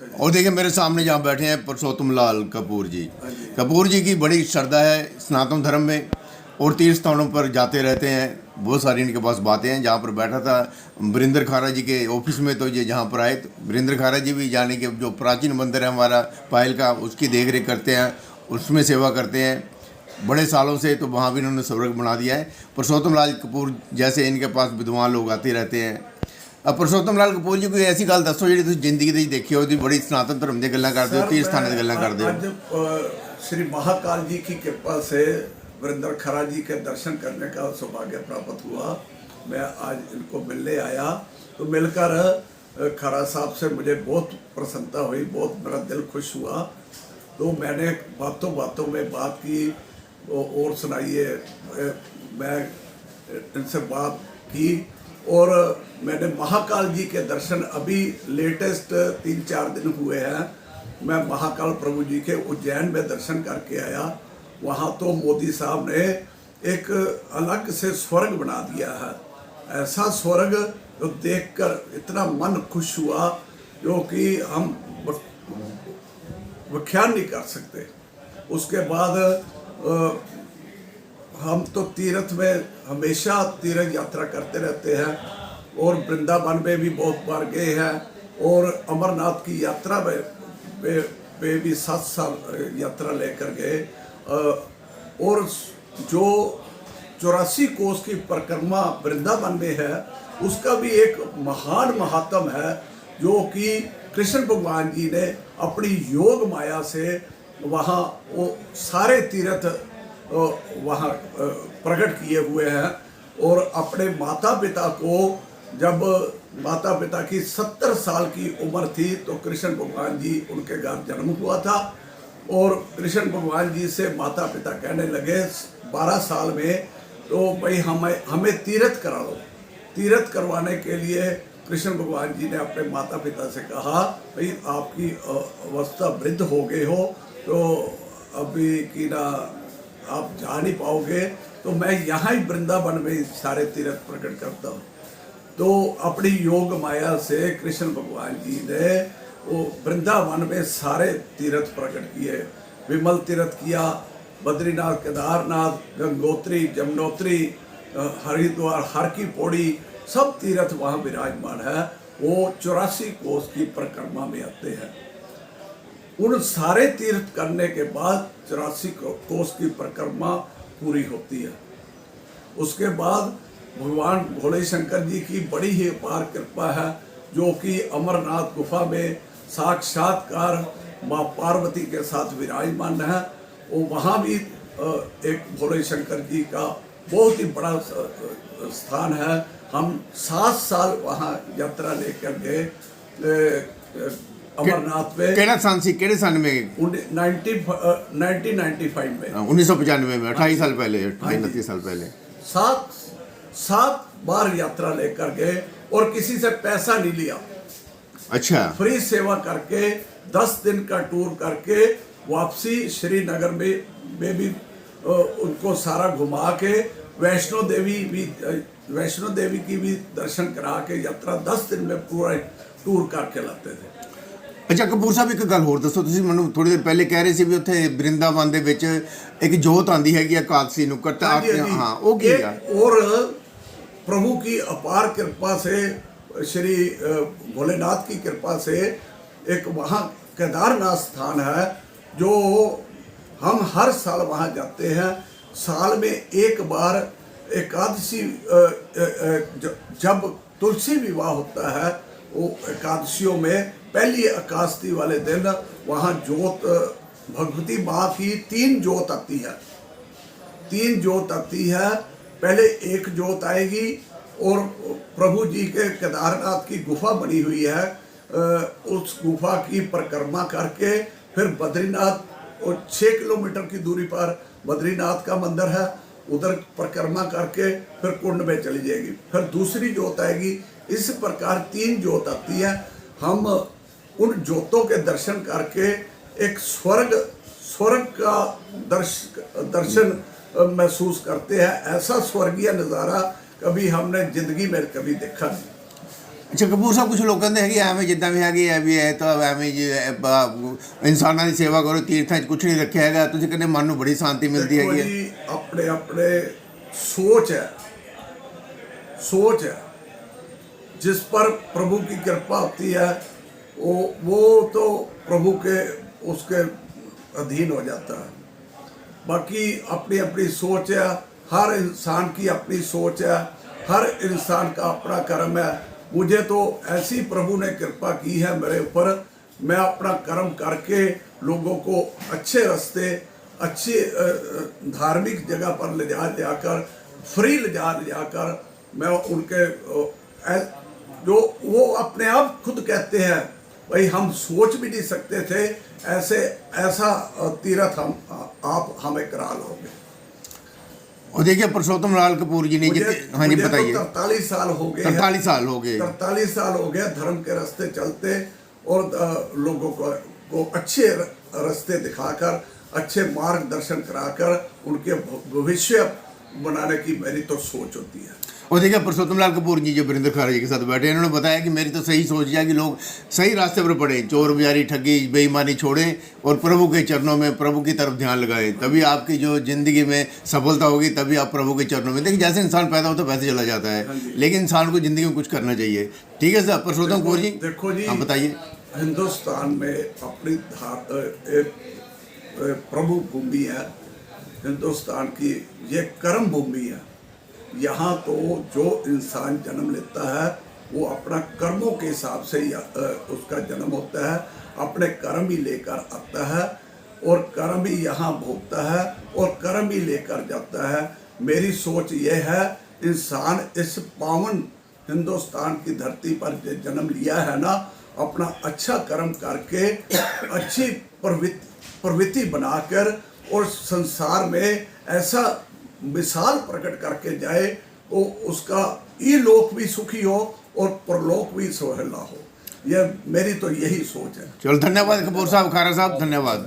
और देखिए मेरे सामने जहाँ बैठे हैं पुरुषोत्तम लाल कपूर जी। कपूर जी की बड़ी श्रद्धा है सनातन धर्म में और तीर्थ स्थानों पर जाते रहते हैं। बहुत सारी इनके पास बातें हैं। जहाँ पर बैठा था वीरेंद्र खारा जी के ऑफिस में, तो ये जहाँ पर आए तो वीरेंद्र खारा जी भी जाने के जो प्राचीन मंदिर है हमारा पायल का, उसकी देख रेख करते हैं, उसमें सेवा करते हैं बड़े सालों से। तो वहाँ भी इन्होंने स्वर्ग बना दिया है। पुरुषोत्तम लाल कपूर जैसे इनके पास विद्वान लोग आते रहते हैं। अब पुरुषोत्तम लाल कपूर जी कोई ऐसी गल दसो जी जिंदगी दी देखी हो, बड़ी सनातन धर्म की गल्लां करते हो, तीर्थ स्थान की गल्लां करते हो। आज श्री महाकाल जी की कृपा से वीरेंद्र खरा जी के दर्शन करने का सौभाग्य प्राप्त हुआ। मैं आज इनको मिलने आया तो मिलकर खरा साहब से मुझे बहुत प्रसन्नता हुई, बहुत मेरा दिल खुश हुआ। तो मैंने बातों बातों में बात की और सुनाइए, मैं इनसे बात की और मैंने महाकाल जी के दर्शन अभी लेटेस्ट 3-4 दिन हुए हैं। मैं महाकाल प्रभु जी के उज्जैन में दर्शन करके आया। वहाँ तो मोदी साहब ने एक अलग से स्वर्ग बना दिया है। ऐसा स्वर्ग तो देखकर इतना मन खुश हुआ जो कि हम व्याख्यान नहीं कर सकते। उसके बाद हम तो तीर्थ में हमेशा तीर्थ यात्रा करते रहते हैं और वृंदावन में भी बहुत बार गए हैं और अमरनाथ की यात्रा में भी 7 साल यात्रा लेकर गए। और जो 84 कोस की परिक्रमा वृंदावन में है उसका भी एक महान महात्म है जो कि कृष्ण भगवान जी ने अपनी योग माया से वहाँ वो सारे तीर्थ वहाँ प्रकट किए हुए हैं। और अपने माता पिता को, जब माता पिता की 70 साल की उम्र थी तो कृष्ण भगवान जी उनके घर जन्म हुआ था और कृष्ण भगवान जी से माता पिता कहने लगे 12 साल में तो भाई हमें तीर्थ करा लो। तीर्थ करवाने के लिए कृष्ण भगवान जी ने अपने माता पिता से कहा भाई आपकी अवस्था वृद्ध हो गए हो तो अभी की ना आप जा नहीं पाओगे, तो मैं यहाँ ही वृंदावन में सारे तीर्थ प्रकट करता हूँ। तो अपनी योग माया से कृष्ण भगवान जी ने वो वृंदावन में सारे तीर्थ प्रकट किए। विमल तीर्थ किया, बद्रीनाथ, केदारनाथ, गंगोत्री, जमुनोत्री, हरिद्वार, हर की पौड़ी, सब तीर्थ वहाँ विराजमान है। वो 84 कोस की परिक्रमा में आते हैं। उन सारे तीर्थ करने के बाद 84 कोस की परिक्रमा पूरी होती है। उसके बाद भगवान भोले शंकर जी की बड़ी ही अपार कृपा है जो कि अमरनाथ गुफा में साक्षात्कार माँ पार्वती के साथ विराजमान है। वो वहाँ भी एक भोले शंकर जी का बहुत ही बड़ा स्थान है। हम 7 साल वहाँ यात्रा लेकर गए अमरनाथ में। केड़ा सन सी केड़े सन में? 1995 में, 1995 में, 28 साल पहले, 29 साल पहले। 7 बार यात्रा लेकर गए और किसी से पैसा नहीं लिया। अच्छा। फ्री सेवा करके 10 दिन का टूर करके वापसी श्रीनगर में भी उनको सारा घुमा के वैष्णो देवी की भी दर्शन करा के यात्रा 10 दिन में पूरा टूर करके लाते थे। अच्छा कपूर ਸਾਹਿਬ ਇੱਕ ਗੱਲ ਹੋਰ ਦੱਸੋ, ਤੁਸੀਂ ਮੈਨੂੰ ਥੋੜੀ ਦੇਰ ਪਹਿਲੇ ਕਹਿ ਰਹੇ ਸੀ ਵੀ ਉੱਥੇ ਬ੍ਰਿੰਦਾਵਨ ਦੇ ਵਿੱਚ ਇੱਕ ਜੋਤ ਆਂਦੀ ਹੈਗੀ ਇਕਾदशी ਨੂੰ ਕਰਤਾ हाँ वो ਕੀ है? और प्रभु की अपार कृपा से, श्री भोलेनाथ की कृपा से एक वहाँ केदारनाथ स्थान है जो हम हर साल वहाँ जाते हैं। साल में एक बार एकादशी जब तुलसी विवाह होता है वो एकादशियों में पहली एकादशी वाले दिन वहाँ जोत भगवती माँ की 3 जोत आती है। 3 जोत आती है। पहले एक जोत आएगी और प्रभु जी के केदारनाथ की गुफा बनी हुई है, उस गुफा की परिक्रमा करके फिर बद्रीनाथ और 6 किलोमीटर की दूरी पर बद्रीनाथ का मंदिर है, उधर परिक्रमा करके फिर कुंड में चली जाएगी। फिर दूसरी जोत आएगी। इस प्रकार 3 जोत आती है। हम उन जोतों के दर्शन करके एक स्वर्ग का दर्शन महसूस करते हैं। ऐसा स्वर्गीय नज़ारा कभी हमने जिंदगी में कभी देखा नहीं। ਅੱਛਾ ਕਪੂਰ ਸਾਹਿਬ, ਕੁਝ ਲੋਕ ਕਹਿੰਦੇ ਹੈਗੇ ਐਵੇਂ ਜਿੱਦਾਂ ਵੀ ਹੈਗੀ ਐ ਵੀ ਹੈ ਤਾਂ ਐਵੇਂ ਜੀ ਇਨਸਾਨਾਂ ਦੀ ਸੇਵਾ ਕਰੋ, ਤੀਰਥਾਂ 'ਚ ਕੁਝ ਨਹੀਂ ਰੱਖਿਆ ਹੈਗਾ, ਤੁਸੀਂ ਕਹਿੰਦੇ ਮਨ ਨੂੰ ਬੜੀ ਸ਼ਾਂਤੀ ਮਿਲਦੀ देखो ਹੈਗੀ ਹੈ। जी, अपने अपने सोच है, सोच है। जिस पर प्रभु की कृपा होती है वो तो प्रभु के उसके अधीन हो जाता है। बाकी अपनी अपनी सोच है, हर इंसान की अपनी सोच है, हर इंसान का अपना कर्म है। मुझे तो ऐसी प्रभु ने कृपा की है मेरे ऊपर, मैं अपना कर्म करके लोगों को अच्छे रास्ते, अच्छी धार्मिक जगह पर ले जाकर, फ्री ले जाकर मैं उनके जो वो अपने आप खुद कहते हैं भाई हम सोच भी नहीं सकते थे ऐसा तीर्थ आप हमें करा लोगे। और देखिए पुरुषोत्तम लाल कपूर जी ने हाँ जी बताइए। 43 साल हो गए, 43 साल हो गए, 43 साल हो गए धर्म के रास्ते चलते और लोगों को अच्छे रास्ते दिखाकर, अच्छे मार्गदर्शन कराकर उनके भविष्य बनाने की मेरी तो सोच होती है। और देखिए पुरुषोत्तम लाल कपूर जी जो वीरेंद्र खरा जी के साथ बैठे, इन्होंने बताया कि मेरी तो सही सोच है कि लोग सही रास्ते पर पड़े, चोर बाजारी ठगी बेईमानी छोड़ें और प्रभु के चरणों में, प्रभु की तरफ ध्यान लगाएं, तभी आपकी जो ज़िंदगी में सफलता होगी, तभी आप प्रभु के चरणों में। देखिए जैसे इंसान पैदा होता है वैसे चला जाता है, लेकिन इंसान को ज़िंदगी में कुछ करना चाहिए। ठीक है सर, पुरुषोत्तम कपूर जी देखो जी, आप बताइए। हिंदुस्तान में अपनी प्रभु भूमि है, हिंदुस्तान की ये कर्म भूमि है। यहाँ तो जो इंसान जन्म लेता है वो अपना कर्मों के हिसाब से ही उसका जन्म होता है, अपने कर्म ही लेकर आता है और कर्म ही यहाँ भोगता है और कर्म ही लेकर जाता है। मेरी सोच ये है, इंसान इस पावन हिंदुस्तान की धरती पर जन्म लिया है ना, अपना अच्छा कर्म करके अच्छी प्रवृत्ति बनाकर और संसार में ऐसा मिसाल प्रकट करके जाए तो उसका इलोक भी सुखी हो और परलोक भी सुहेला हो। यह मेरी तो यही सोच है। चलो धन्यवाद कपूर साहब, खारा साहब, धन्यवाद।